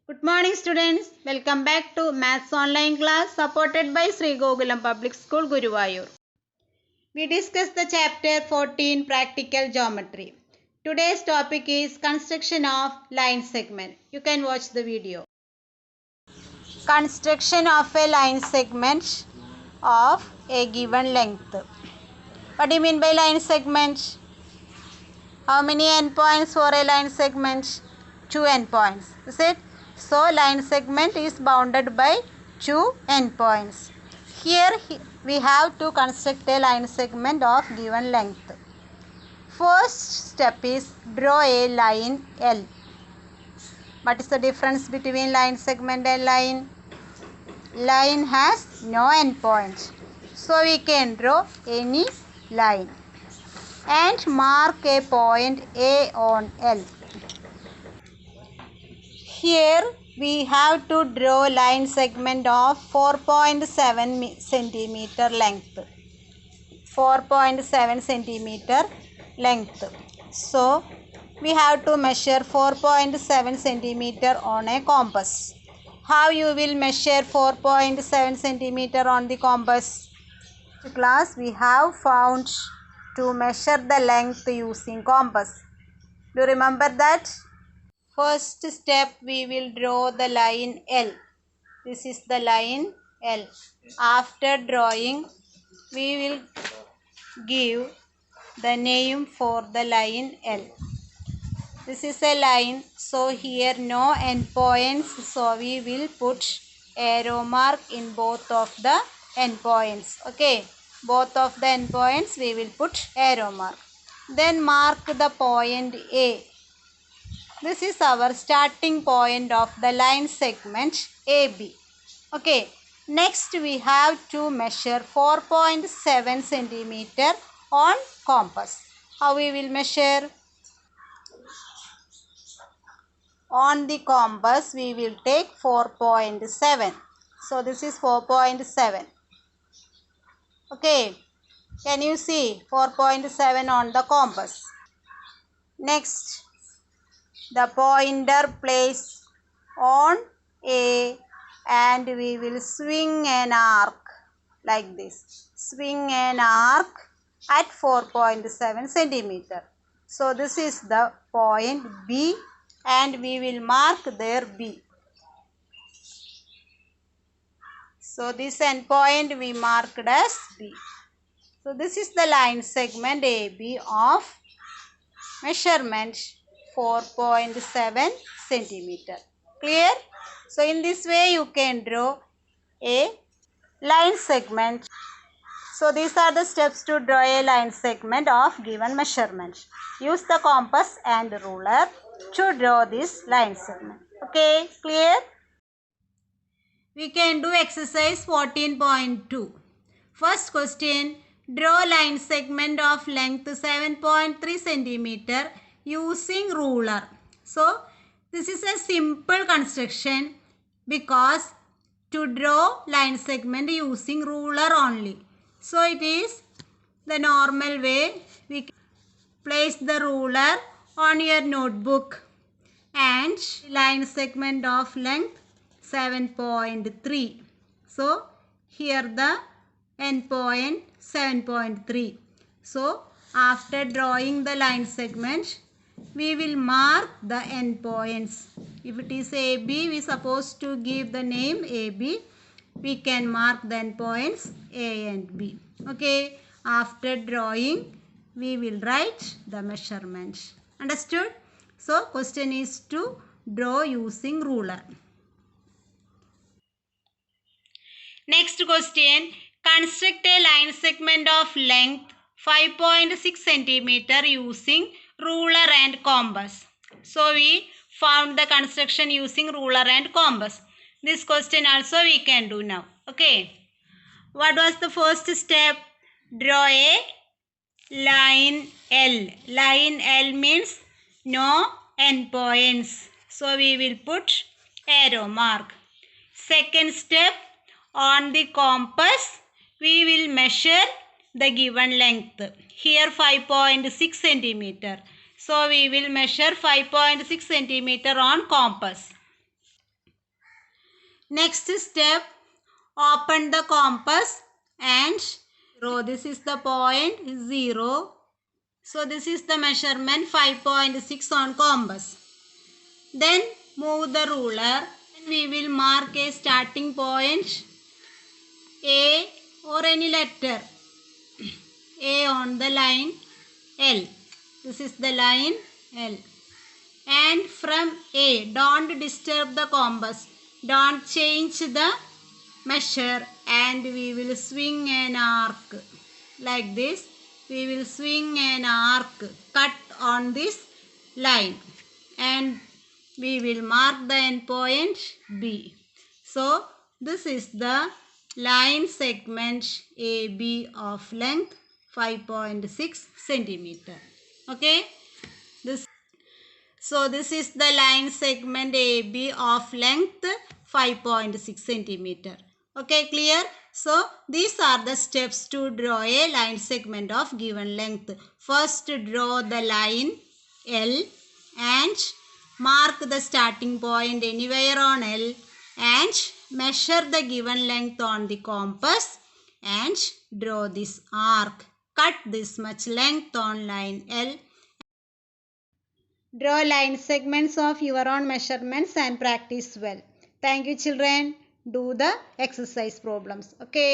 Good morning students. Welcome back to Maths online class supported by Sri Gokulam Public School Guruvayur. We discussed the chapter 14 Practical Geometry. Today's topic is construction of line segment. You can watch the video. Construction of a line segment of a given length. What do you mean by line segment? How many endpoints for a line segment? 2 endpoints. Is it? So line segment is bounded by 2 endpoints. Here we have to construct a line segment of given length. First step is draw a line L. What is the difference between line segment and line? Line has no endpoint. So we can draw any line and mark a point A on L. Here we have to draw line segment of 4.7 centimeter length. 4.7 centimeter length. So we have to measure 4.7 centimeter on a compass. How you will measure 4.7 centimeter on the compass? Class, we have found to measure the length using compass. Do you remember that? First step, we will draw the line L. This is the line L. After drawing, we will give the name for the line L. This is a line, so here no endpoints, so we will put arrow mark in both of the endpoints. Okay, both of the endpoints we will put arrow mark. Then mark the point A. This is our starting point of the line segment AB. Okay, next we have to measure 4.7 centimeter on compass. How we will measure? On the compass we will take 4.7. So this is 4.7. Okay, can you see 4.7 on the compass? Next, the pointer place on A and we will swing an arc like this. Swing an arc at 4.7 centimeter. So this is the point B and we will mark there B. So this endpoint we marked as B. So this is the line segment AB of measurement 4.7 centimeter. Clear? So in this way you can draw a line segment. So these are the steps to draw a line segment of given measurement. Use the compass and ruler to draw this line segment. Okay, clear? We can do exercise 14.2. First question, draw line segment of length 7.3 centimeter using ruler. So this is a simple construction because to draw line segment using ruler only. So it is the normal way. We place the ruler on your notebook and line segment of length 7.3. So here the end point 7.3. So after drawing the line segment, we will mark the end points. If it is AB, we supposed to give the name AB. We can mark the end points A and B. Okay. After drawing, we will write the measurement. Understood? So question is to draw using ruler. Next question. Construct a line segment of length 5.6 centimeter using ruler and compass. So we found the construction using ruler and compass. This question also we can do now. Okay. What was the first step? Draw a line L. Line L means no endpoints. So we will put arrow mark. Second step, on the compass we will measure the given length. Here 5.6 centimeter. So we will measure 5.6 centimeter on compass. Next step, open the compass and draw. This is the point 0. So this is the measurement 5.6 on compass. Then move the ruler. We will mark a starting point A or any letter A on the line L. This is the line L. And from A, don't disturb the compass. Don't change the measure, and we will swing an arc like this. We will swing an arc cut on this line, and we will mark the end point B. So this is the line segment AB of length 5.6 centimeter. Okay, so this is the line segment AB of length 5.6 centimeter. Okay, clear? So these are the steps to draw a line segment of given length. First, draw the line L and mark the starting point anywhere on L and measure the given length on the compass and draw this arc. Cut this much length on line L. Draw line segments of your own measurements and practice well. Thank you, children. Do the exercise problems. Okay.